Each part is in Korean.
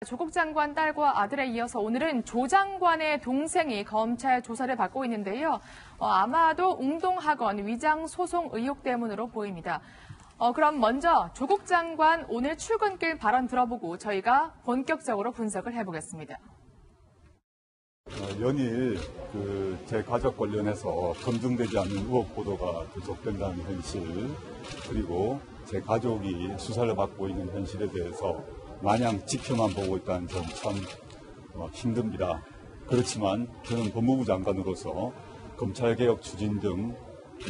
조국 장관 딸과 아들에 이어서 오늘은 조 장관의 동생이 검찰 조사를 받고 있는데요. 아마도 웅동학원 위장 소송 의혹 때문으로 보입니다. 그럼 먼저 조국 장관 오늘 출근길 발언 들어보고 저희가 본격적으로 분석을 해보겠습니다. 연일 제 가족 관련해서 검증되지 않는 의혹 보도가 계속된다는 현실, 그리고 제 가족이 수사를 받고 있는 현실에 대해서 마냥 지켜만 보고 있다는 점 참 힘듭니다. 그렇지만 저는 법무부 장관으로서 검찰개혁 추진 등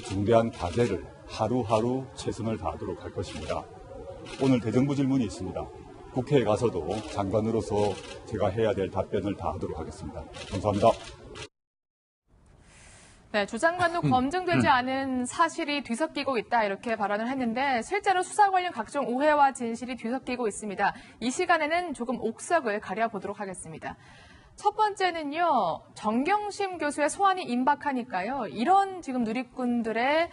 중대한 과제를 하루하루 최선을 다하도록 할 것입니다. 오늘 대정부 질문이 있습니다. 국회에 가서도 장관으로서 제가 해야 될 답변을 다하도록 하겠습니다. 감사합니다. 네, 조 장관도 검증되지 않은 사실이 뒤섞이고 있다 이렇게 발언을 했는데 실제로 수사 관련 각종 오해와 진실이 뒤섞이고 있습니다. 이 시간에는 조금 옥석을 가려보도록 하겠습니다. 첫 번째는요, 정경심 교수의 소환이 임박하니까요, 이런 지금 누리꾼들의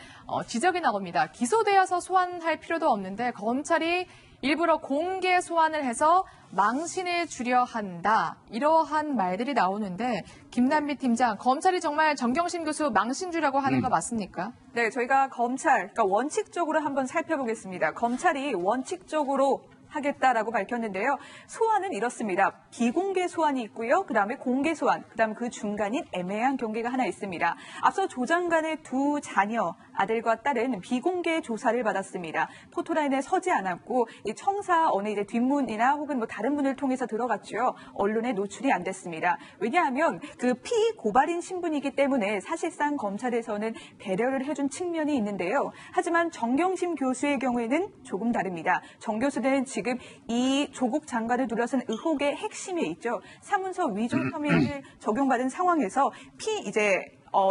지적이 나옵니다. 기소되어서 소환할 필요도 없는데 검찰이 일부러 공개 소환을 해서 망신을 주려 한다. 이러한 말들이 나오는데 김남미 팀장, 검찰이 정말 정경심 교수 망신 주려고 하는 거 맞습니까? 네, 저희가 그러니까 원칙적으로 한번 살펴보겠습니다. 검찰이 원칙적으로 하겠다라고 밝혔는데요. 소환은 이렇습니다. 비공개 소환이 있고요. 그다음에 공개 소환, 그다음 그 중간인 애매한 경계가 하나 있습니다. 앞서 조 장관의 두 자녀, 아들과 딸은 비공개 조사를 받았습니다. 포토라인에 서지 않았고 이 청사원의 이제 뒷문이나 혹은 뭐 다른 문을 통해서 들어갔죠. 언론에 노출이 안 됐습니다. 왜냐하면 그 피고발인 신분이기 때문에 사실상 검찰에서는 배려를 해준 측면이 있는데요. 하지만 정경심 교수의 경우에는 조금 다릅니다. 정 교수는 지금 이 조국 장관을 둘러싼 의혹의 핵심에 있죠. 사문서 위조 혐의를 적용받은 상황에서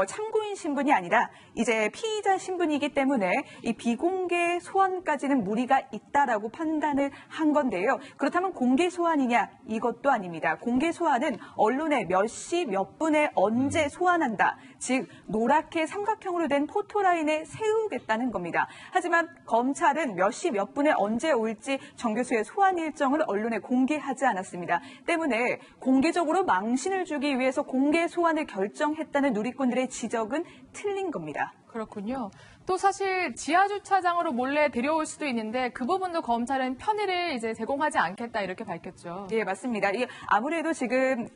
참고인 신분이 아니라 이제 피의자 신분이기 때문에 이 비공개 소환까지는 무리가 있다라고 판단을 한 건데요. 그렇다면 공개 소환이냐? 이것도 아닙니다. 공개 소환은 언론에 몇 시 몇 분에 언제 소환한다. 즉 노랗게 삼각형으로 된 포토라인에 세우겠다는 겁니다. 하지만 검찰은 몇 시 몇 분에 언제 올지 정 교수의 소환 일정을 언론에 공개하지 않았습니다. 때문에 공개적으로 망신을 주기 위해서 공개 소환을 결정했다는 누리꾼들의 지적은 틀린 겁니다. 그렇군요. 또 사실 지하주차장으로 몰래 데려올 수도 있는데 그 부분도 검찰은 편의를 이제 제공하지 않겠다 이렇게 밝혔죠. 예, 맞습니다. 아무래도 지금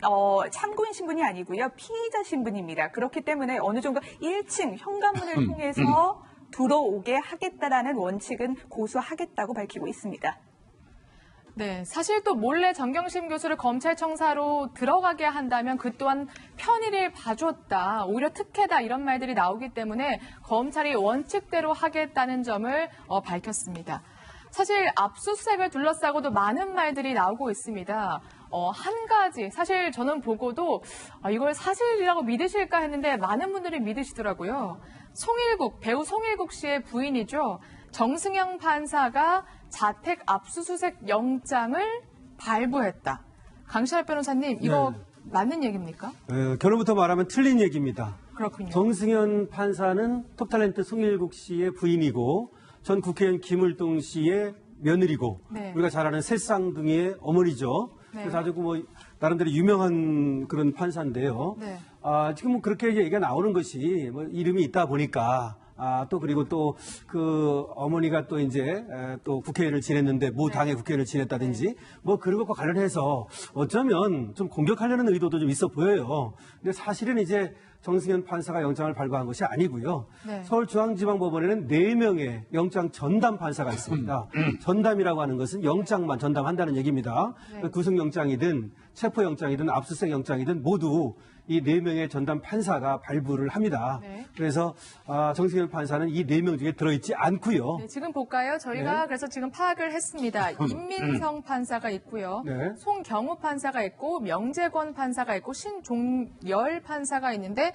참고인 신분이 아니고요. 피의자 신분입니다. 그렇기 때문에 어느 정도 1층 현관문을 통해서 들어오게 하겠다라는 원칙은 고수하겠다고 밝히고 있습니다. 네, 사실 또 몰래 정경심 교수를 검찰청사로 들어가게 한다면 그 또한 편의를 봐줬다, 오히려 특혜다 이런 말들이 나오기 때문에 검찰이 원칙대로 하겠다는 점을 밝혔습니다. 사실 압수수색을 둘러싸고도 많은 말들이 나오고 있습니다. 한 가지, 사실 저는 보고도 이걸 사실이라고 믿으실까 했는데 많은 분들이 믿으시더라고요. 배우 송일국 씨의 부인이죠. 정승영 판사가 자택 압수수색 영장을 발부했다. 강신할 변호사님, 이거 맞는 얘기입니까? 결론부터 말하면 틀린 얘기입니다. 그렇군요. 정승현 판사는 톱탤런트 송일국 씨의 부인이고 전 국회의원 김을동 씨의 며느리고 우리가 잘 아는 새쌍둥이의 어머니죠. 그래서 아주 나름대로 유명한 그런 판사인데요. 지금 그렇게 얘기가 나오는 것이 이름이 있다 보니까 또 그리고 또 그 어머니가 또 이제 또 국회의원을 지냈는데 모 당의 국회의원을 지냈다든지 그런 것과 관련해서 어쩌면 좀 공격하려는 의도도 좀 있어 보여요. 근데 사실은 이제 정승현 판사가 영장을 발부한 것이 아니고요. 서울중앙지방법원에는 4명의 영장 전담 판사가 있습니다. 전담이라고 하는 것은 영장만 전담한다는 얘기입니다. 구속영장이든 체포영장이든 압수수색 영장이든 모두 이 4명의 전담 판사가 발부를 합니다. 그래서 정승현 판사는 이 4명 중에 들어있지 않고요. 지금 볼까요? 저희가 그래서 지금 파악을 했습니다. 임민성 판사가 있고요. 송경우 판사가 있고 명재권 판사가 있고 신종열 판사가 있는데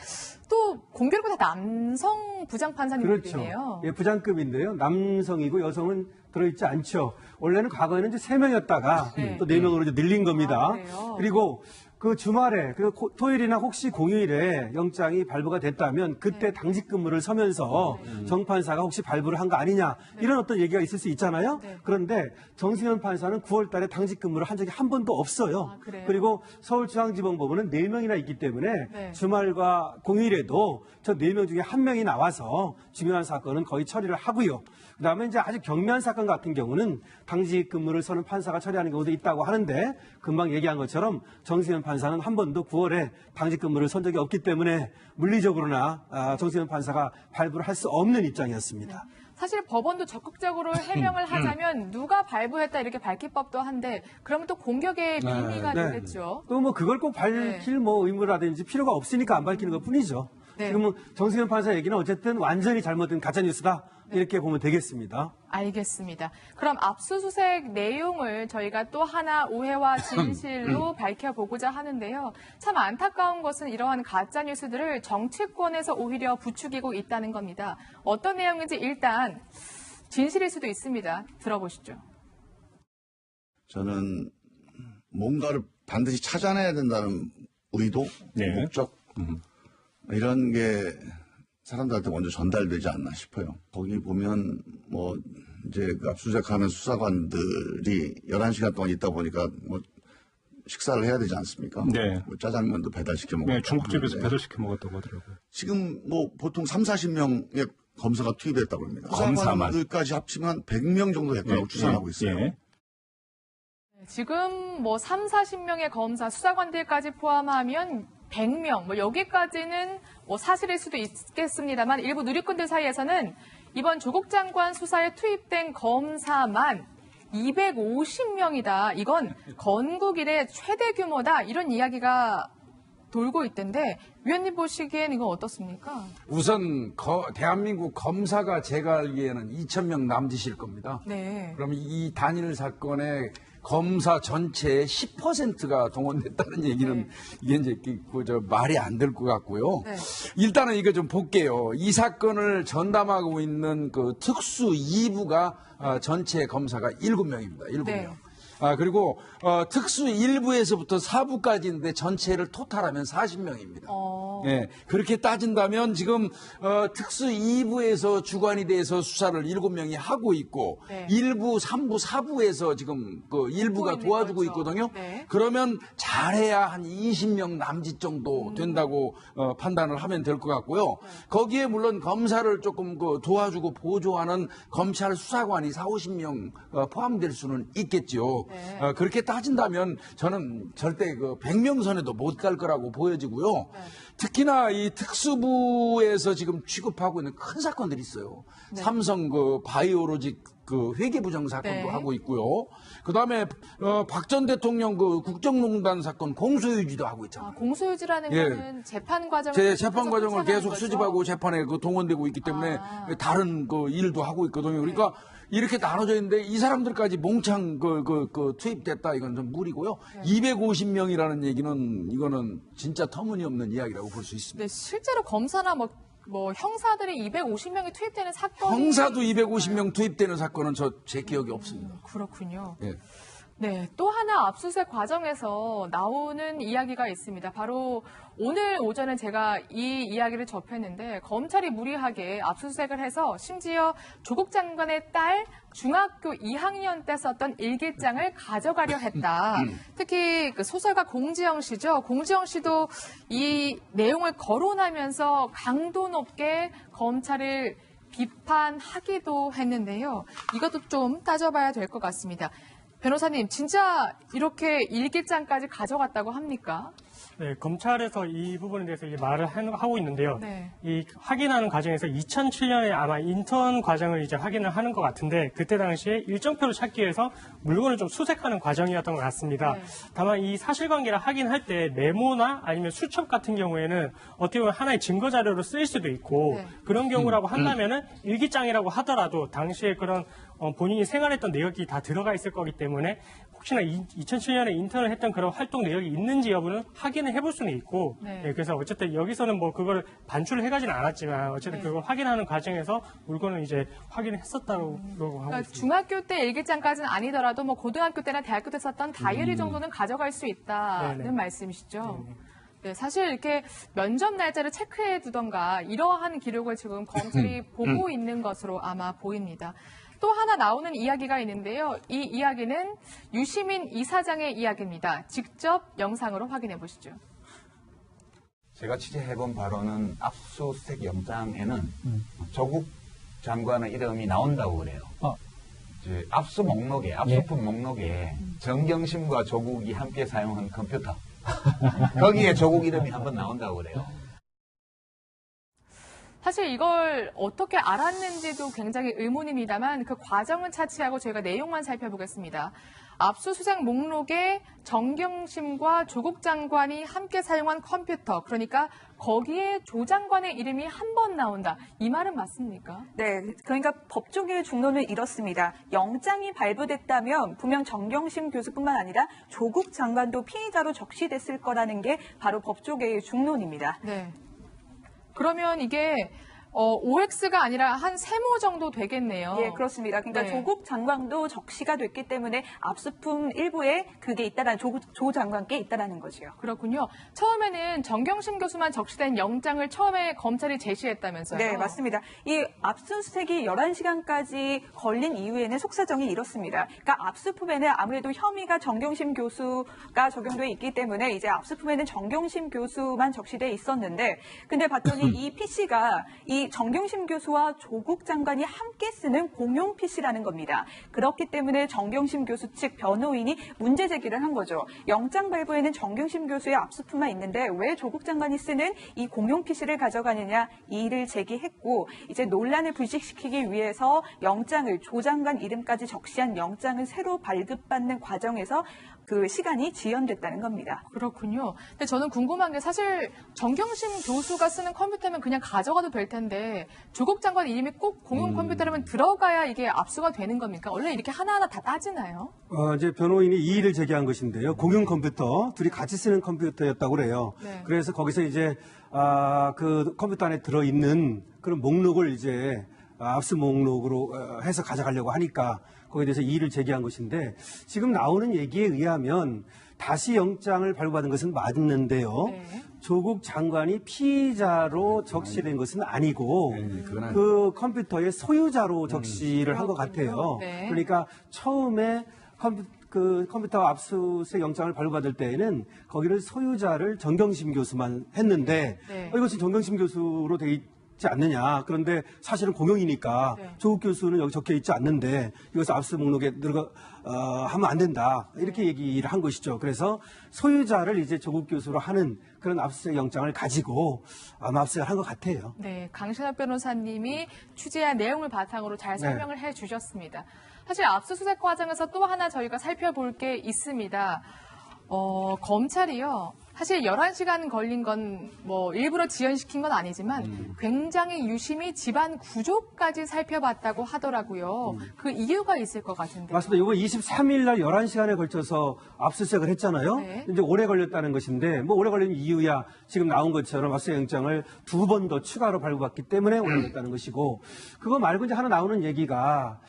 또 공교롭게 다 남성 부장판사님들이네요. 그렇죠. 예, 부장급인데요. 남성이고 여성은 들어있지 않죠. 원래는 과거에는 이제 3명이었다가 또 4명으로 이제 늘린 겁니다. 그리고 그 주말에 그리고 토요일이나 혹시 공휴일에 영장이 발부가 됐다면 그때 당직 근무를 서면서 정판사가 혹시 발부를 한 거 아니냐 이런 어떤 얘기가 있을 수 있잖아요. 그런데 정승현 판사는 9월 달에 당직 근무를 한 적이 한 번도 없어요. 아, 그래요? 그리고 서울중앙지방법원은 4명이나 있기 때문에 네. 주말과 공휴일에도 저 4명 중에 1명이 나와서 중요한 사건은 거의 처리를 하고요. 그다음에 이제 아주 경미한 사건 같은 경우는 당직 근무를 서는 판사가 처리하는 경우도 있다고 하는데 금방 얘기한 것처럼 정승현 판사는 한 번도 9월에 당직 근무를 선 적이 없기 때문에 물리적으로나 정승현 판사가 발부를 할 수 없는 입장이었습니다. 사실 법원도 적극적으로 해명을 하자면 누가 발부했다 이렇게 밝힐 법도 한데 그러면 또 공격의 빙의가 네. 되겠죠. 또 뭐 그걸 꼭 밝힐 뭐 의무라든지 필요가 없으니까 안 밝히는 것 뿐이죠. 네. 지금은 정승현 판사 얘기는 어쨌든 완전히 잘못된 가짜뉴스다. 이렇게 보면 되겠습니다. 알겠습니다. 그럼 압수수색 내용을 저희가 또 하나 오해와 진실로 밝혀보고자 하는데요. 참 안타까운 것은 이러한 가짜뉴스들을 정치권에서 오히려 부추기고 있다는 겁니다. 어떤 내용인지 일단 진실일 수도 있습니다. 들어보시죠. 저는 뭔가를 반드시 찾아내야 된다는 의도, 네. 목적 이런 게 사람들한테 먼저 전달되지 않나 싶어요. 거기 보면 뭐 이제 그 압수수색하는 수사관들이 11시간 동안 있다 보니까 뭐 식사를 해야 되지 않습니까? 네. 뭐 짜장면도 배달시켜 먹고. 네, 중국집에서 배달시켜 먹었다고 하더라고요. 지금 뭐 보통 3, 40명의 검사가 투입됐다고 합니다. 검사만. 수사관들까지 합치면 한 100명 정도 될 거라고 추산하고 있어요. 예. 지금 뭐 3, 40명의 검사, 수사관들까지 포함하면 100명, 뭐 여기까지는 뭐 사실일 수도 있겠습니다만 일부 누리꾼들 사이에서는 이번 조국 장관 수사에 투입된 검사만 250명이다. 이건 건국 이래 최대 규모다. 이런 이야기가 돌고 있던데 위원님 보시기엔 이건 어떻습니까? 우선 대한민국 검사가 제가 알기에는 2,000명 남짓일 겁니다. 네. 그럼 이 단일 사건에 검사 전체의 10%가 동원됐다는 얘기는 이게 이제 말이 안 될 것 같고요. 네. 일단은 이거 좀 볼게요. 이 사건을 전담하고 있는 그 특수 2부가 전체 검사가 7명입니다. 7명. 네. 그리고 특수 1부에서부터 4부까지인데 전체를 토탈하면 40명입니다. 예, 그렇게 따진다면 지금 특수 2부에서 주관이 돼서 수사를 7명이 하고 있고 네. 1부, 3부, 4부에서 지금 그 일부가 있는 도와주고 거죠. 있거든요. 네. 그러면 잘해야 한 20명 남짓 정도 된다고 판단을 하면 될 것 같고요. 거기에 물론 검사를 조금 도와주고 보조하는 검찰 수사관이 4, 50명 포함될 수는 있겠죠. 네. 그렇게 따진다면 저는 절대 100명 선에도 못 갈 거라고 보여지고요. 특히나 이 특수부에서 지금 취급하고 있는 큰 사건들이 있어요. 삼성 바이오로직 회계부정 사건도 네. 하고 있고요. 그다음에 박 전 대통령 국정농단 사건 공소유지도 하고 있잖아요. 공소유지라는 예. 거는 재판 과정을 제 재판 계속해서 과정을 쫓아가는 계속 거죠? 수집하고 재판에 동원되고 있기 때문에 다른 일도 하고 있거든요. 그러니까 이렇게 나눠져 있는데 이 사람들까지 몽창 투입됐다 이건 좀 무리고요. 250명이라는 얘기는 이거는 진짜 터무니없는 이야기라고 볼 수 있습니다. 네, 실제로 검사나 뭐 형사들이 250명이 투입되는 사건이 형사도 250명 투입되는 사건은 제 기억이 없습니다. 그렇군요. 예. 네, 또 하나 압수수색 과정에서 나오는 이야기가 있습니다. 바로 오늘 오전에 제가 이 이야기를 접했는데 검찰이 무리하게 압수수색을 해서 심지어 조국 장관의 딸 중학교 2학년 때 썼던 일기장을 가져가려 했다. 특히 그 소설가 공지영 씨죠. 공지영 씨도 이 내용을 거론하면서 강도 높게 검찰을 비판하기도 했는데요. 이것도 좀 따져봐야 될 것 같습니다. 변호사님, 진짜 이렇게 일기장까지 가져갔다고 합니까? 네, 검찰에서 이 부분에 대해서 이제 말을 하고 있는데요. 네. 이 확인하는 과정에서 2007년에 아마 인턴 과정을 이제 확인을 하는 것 같은데 그때 당시에 일정표를 찾기 위해서 물건을 좀 수색하는 과정이었던 것 같습니다. 네. 다만 이 사실관계를 확인할 때 메모나 아니면 수첩 같은 경우에는 어떻게 보면 하나의 증거 자료로 쓰일 수도 있고 네. 그런 경우라고 한다면은 일기장이라고 하더라도 당시에 그런 본인이 생활했던 내역이 다 들어가 있을 거기 때문에 혹시나 2007년에 인턴을 했던 그런 활동 내역이 있는지 여부는 확인 확인을 해볼 수는 있고, 네. 예, 그래서 어쨌든 여기서는 뭐 그걸 반출을 해가지는 않았지만 어쨌든 네. 그걸 확인하는 과정에서 물건을 이제 확인을 했었다고 하고 그러니까 있습니다. 중학교 때 일기장까지는 아니더라도 뭐 고등학교 때나 대학교 때 썼던 다이어리 정도는 가져갈 수 있다는 네네. 말씀이시죠? 네, 사실 이렇게 면접 날짜를 체크해 두던가 이러한 기록을 지금 검찰이 보고 있는 것으로 아마 보입니다. 또 하나 나오는 이야기가 있는데요. 이 이야기는 유시민 이사장의 이야기입니다. 직접 영상으로 확인해 보시죠. 제가 취재해본 바로는 압수수색 영장에는 조국 장관의 이름이 나온다고 그래요. 이제 압수 목록에, 압수품 목록에 정경심과 조국이 함께 사용한 컴퓨터. 거기에 조국 이름이 한번 나온다고 그래요. 사실 이걸 어떻게 알았는지도 굉장히 의문입니다만 그 과정은 차치하고 저희가 내용만 살펴보겠습니다. 압수수색 목록에 정경심과 조국 장관이 함께 사용한 컴퓨터, 그러니까 거기에 조 장관의 이름이 한 번 나온다. 이 말은 맞습니까? 네, 그러니까 법조계의 중론은 이렇습니다. 영장이 발부됐다면 분명 정경심 교수뿐만 아니라 조국 장관도 피의자로 적시됐을 거라는 게 바로 법조계의 중론입니다. 네. 그러면 이게 OX가 아니라 한 세모 정도 되겠네요. 예, 그렇습니다. 그러니까 네. 조국 장관도 적시가 됐기 때문에 압수품 일부에 그게 있다라는 조 장관께 있다라는 거죠. 그렇군요. 처음에는 정경심 교수만 적시된 영장을 처음에 검찰이 제시했다면서요? 네, 맞습니다. 이 압수수색이 11시간까지 걸린 이유에는 속사정이 이렇습니다. 그러니까 압수품에는 아무래도 혐의가 정경심 교수가 적용돼 있기 때문에 이제 압수품에는 정경심 교수만 적시돼 있었는데 근데 봤더니 이 PC가 이 정경심 교수와 조국 장관이 함께 쓰는 공용 PC라는 겁니다. 그렇기 때문에 정경심 교수 측 변호인이 문제 제기를 한 거죠. 영장 발부에는 정경심 교수의 압수품만 있는데 왜 조국 장관이 쓰는 이 공용 PC를 가져가느냐 이의를 제기했고 이제 논란을 불식시키기 위해서 영장을 조 장관 이름까지 적시한 영장을 새로 발급받는 과정에서 그 시간이 지연됐다는 겁니다. 그렇군요. 근데 저는 궁금한 게 사실 정경심 교수가 쓰는 컴퓨터면 그냥 가져가도 될 텐데 조국 장관 이름이 꼭 공용 컴퓨터라면 들어가야 이게 압수가 되는 겁니까? 원래 이렇게 하나하나 다 따지나요? 이제 변호인이 이의를 제기한 것인데요. 공용 컴퓨터, 둘이 같이 쓰는 컴퓨터였다고 그래요. 네. 그래서 거기서 이제, 그 컴퓨터 안에 들어있는 그런 목록을 이제 압수 목록으로 해서 가져가려고 하니까 거기에 대해서 이의를 제기한 것인데 지금 나오는 얘기에 의하면 다시 영장을 발부받은 것은 맞는데요. 네. 조국 장관이 피의자로 적시된 것은 아니고 그건 아니에요. 그 컴퓨터의 소유자로 적시를 한 것 그렇군요. 같아요. 네. 그러니까 처음에 컴퓨터 압수수색 영장을 발부받을 때에는 거기를 소유자를 정경심 교수만 했는데 네. 이것은 정경심 교수로 돼 있지 않느냐. 그런데 사실은 공용이니까 네. 조국 교수는 여기 적혀 있지 않는데 이것을 압수 목록에 하면 안 된다. 이렇게 얘기를 한 것이죠. 그래서 소유자를 이제 조국 교수로 하는 그런 압수수색 영장을 가지고 아마 압수를 한 것 같아요. 네, 강신업 변호사님이 취재한 내용을 바탕으로 잘 설명을 해주셨습니다. 사실 압수수색 과정에서 또 하나 저희가 살펴볼 게 있습니다. 검찰이요. 사실 11시간 걸린 건 뭐 일부러 지연시킨 건 아니지만 굉장히 유심히 집안 구조까지 살펴봤다고 하더라고요. 그 이유가 있을 것 같은데. 맞습니다. 이거 23일 날 11시간에 걸쳐서 압수수색을 했잖아요. 네. 이제 오래 걸렸다는 것인데 뭐 오래 걸린 이유야 지금 나온 것처럼 압수수색 영장을 2번 더 추가로 발부받기 때문에 오래 걸렸다는 것이고 그거 말고 이제 하나 나오는 얘기가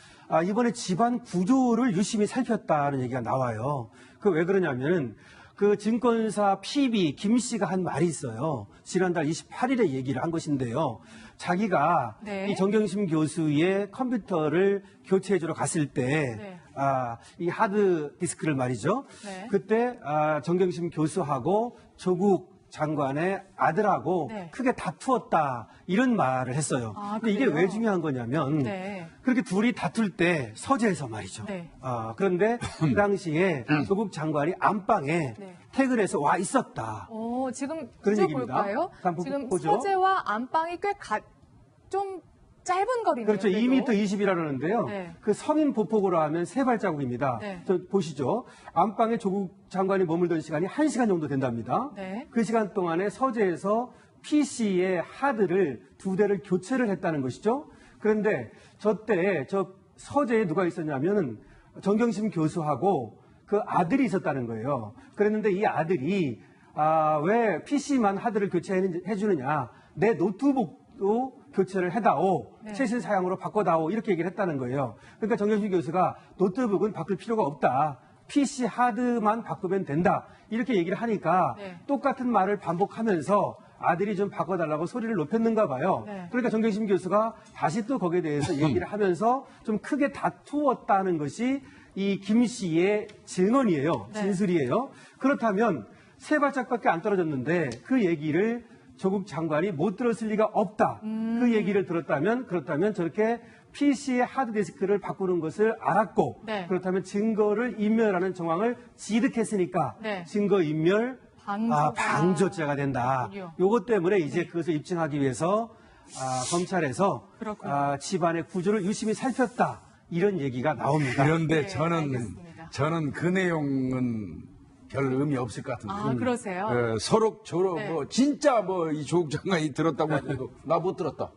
이번에 집안 구조를 유심히 살폈다는 얘기가 나와요. 그 왜 그러냐면은 그 증권사 PB 김 씨가 한 말이 있어요. 지난달 28일에 얘기를 한 것인데요. 자기가 네. 이 정경심 교수의 컴퓨터를 교체해주러 갔을 때, 네. 이 하드 디스크를 말이죠. 네. 그때 정경심 교수하고 조국 장관의 아들하고 네. 크게 다투었다 이런 말을 했어요. 근데 이게 그래요? 왜 중요한 거냐면 네. 그렇게 둘이 다툴 때 서재에서 말이죠. 네. 그런데 그 당시에 조국 장관이 안방에 네. 퇴근해서 와 있었다. 지금 그런 구조 얘기입니다. 볼까요? 한번 지금 보죠. 서재와 안방이 꽤 좀 짧은 거리네요. 그렇죠. 그래도. 2m 20이라는데요. 네. 그 성인 보폭으로 하면 3발자국입니다. 네. 보시죠. 안방에 조국 장관이 머물던 시간이 1시간 정도 된답니다. 네. 그 시간 동안에 서재에서 PC의 하드를 2대를 교체를 했다는 것이죠. 그런데 저 서재에 누가 있었냐면 정경심 교수하고 그 아들이 있었다는 거예요. 그랬는데 이 아들이 왜 PC만 하드를 교체해 주느냐. 내 노트북도 교체를 해다오. 최신 사양으로 바꿔다오. 이렇게 얘기를 했다는 거예요. 그러니까 정경심 교수가 노트북은 바꿀 필요가 없다. PC 하드만 바꾸면 된다. 이렇게 얘기를 하니까 똑같은 말을 반복하면서 아들이 좀 바꿔달라고 소리를 높였는가 봐요. 그러니까 정경심 교수가 다시 또 거기에 대해서 얘기를 하면서 좀 크게 다투었다는 것이 이 김 씨의 증언이에요. 진술이에요. 그렇다면 세 발짝밖에 안 떨어졌는데 그 얘기를 조국 장관이 못 들었을 리가 없다. 그 얘기를 들었다면 그렇다면 저렇게 PC의 하드디스크를 바꾸는 것을 알았고 그렇다면 증거를 인멸하는 정황을 지득했으니까 증거인멸 방조죄가 된다. 요것 때문에 이제 그것을 입증하기 위해서 검찰에서 집안의 구조를 유심히 살폈다. 이런 얘기가 나옵니다. 그런데 저는 그 내용은 별 의미 없을 것 같은데. 그러세요? 서로 진짜 이 조국 장관이 들었다고 해도 나 못 들었다.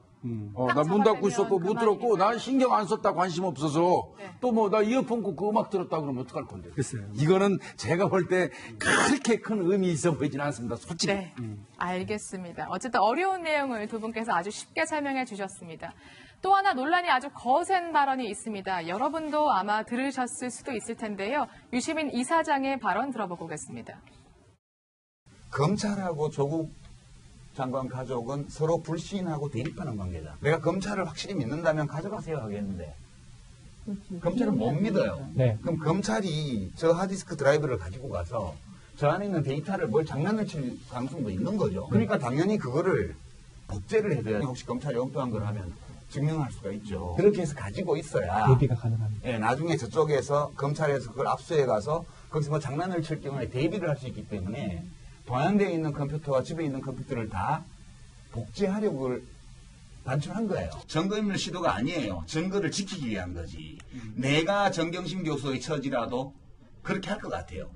나 문 닫고 있었고 못 들었고 나 신경 안 썼다 관심 없어서 또 나 이어폰 꽂고 그 음악 들었다 그러면 어떡할 건데. 글쎄요. 이거는 제가 볼 때 그렇게 큰 의미 있어 보이진 않습니다. 솔직히. 네, 알겠습니다. 어쨌든 어려운 내용을 두 분께서 아주 쉽게 설명해 주셨습니다. 또 하나 논란이 아주 거센 발언이 있습니다. 여러분도 아마 들으셨을 수도 있을 텐데요. 유시민 이사장의 발언 들어보겠습니다. 검찰하고 조국 장관 가족은 서로 불신하고 대립하는 관계다. 내가 검찰을 확실히 믿는다면 가져가세요 하겠는데 검찰은 못 믿어요. 그럼 검찰이 저 하드디스크 드라이브를 가지고 가서 저 안에 있는 데이터를 뭘 장난을 칠 가능성도 있는 거죠. 그러니까 당연히 그거를 복제를 해줘야 혹시 검찰이 엉뚱한 걸 하면 증명할 수가 있죠. 그렇게 해서 가지고 있어야 대비가 가능합니다. 예, 나중에 저쪽에서 검찰에서 그걸 압수해 가서 거기서 뭐 장난을 칠 경우에 대비를 할 수 있기 때문에 동양대에 있는 컴퓨터와 집에 있는 컴퓨터를 다 복제하려고 반출한 거예요. 증거인멸 시도가 아니에요. 증거를 지키기 위한 거지. 내가 정경심 교수의 처지라도 그렇게 할 것 같아요.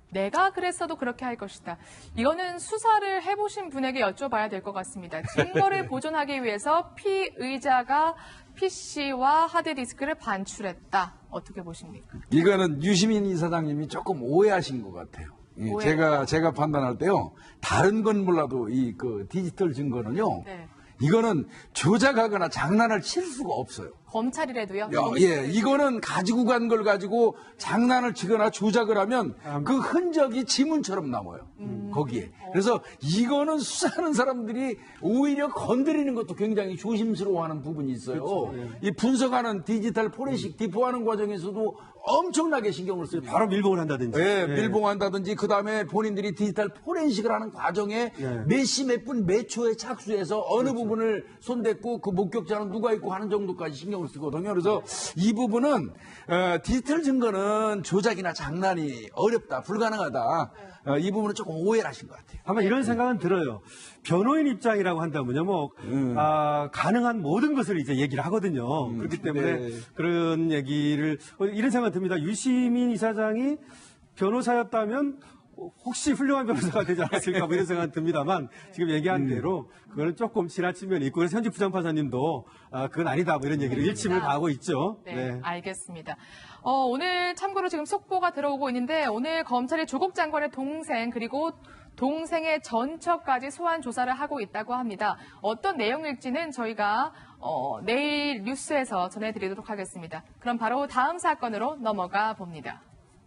내가 그랬어도 그렇게 할 것이다. 이거는 수사를 해보신 분에게 여쭤봐야 될 것 같습니다. 증거를 보존하기 위해서 피의자가 PC와 하드디스크를 반출했다. 어떻게 보십니까? 이거는 유시민 이사장님이 조금 오해하신 것 같아요. 제가 판단할 때요. 다른 건 몰라도 그 디지털 증거는요. 이거는 조작하거나 장난을 칠 수가 없어요. 검찰이라도요? 이거는 가지고 간 걸 가지고 장난을 치거나 조작을 하면 그 흔적이 지문처럼 남아요. 거기에. 그래서 이거는 수사하는 사람들이 오히려 건드리는 것도 굉장히 조심스러워하는 부분이 있어요. 이 분석하는 디지털 포렌식 디포하는 과정에서도 엄청나게 신경을 써요. 바로 밀봉을 한다든지. 밀봉한다든지 그다음에 본인들이 디지털 포렌식을 하는 과정에 몇 시 몇 분 몇 초에 착수해서 어느 부분을 손댔고 그 목격자는 누가 있고 하는 정도까지 신경을 쓰거든요. 그래서 이 부분은 디지털 증거는 조작이나 장난이 어렵다, 불가능하다. 이 부분은 조금 오해를 하신 것 같아요. 아마 이런 생각은 들어요. 변호인 입장이라고 한다면요, 가능한 모든 것을 이제 얘기를 하거든요. 그렇기 때문에 그런 얘기를, 이런 생각이 듭니다. 유시민 이사장이 변호사였다면 혹시 훌륭한 변호사가 되지 않았을까 뭐 이런 생각이 듭니다만 지금 얘기한 대로 그거는 조금 지나친 면이 있고 그래서 현직 부장판사님도 그건 아니다 뭐 이런 얘기를 일침을 가하고 있죠. 네, 알겠습니다. 오늘 참고로 지금 속보가 들어오고 있는데 오늘 검찰이 조국 장관의 동생 그리고 동생의 전처까지 소환 조사를 하고 있다고 합니다. 어떤 내용일지는 저희가 내일 뉴스에서 전해드리도록 하겠습니다. 그럼 바로 다음 사건으로 넘어가 봅니다.